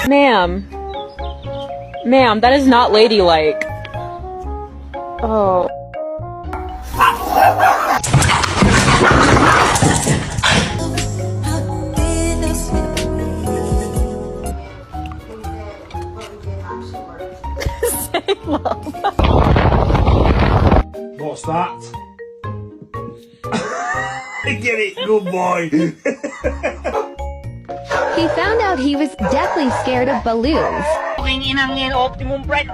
Ma'am. Ma'am, that is not ladylike. Oh. What's that? Get it, good boy. He found out he was deathly scared of balloons. Optimum bread.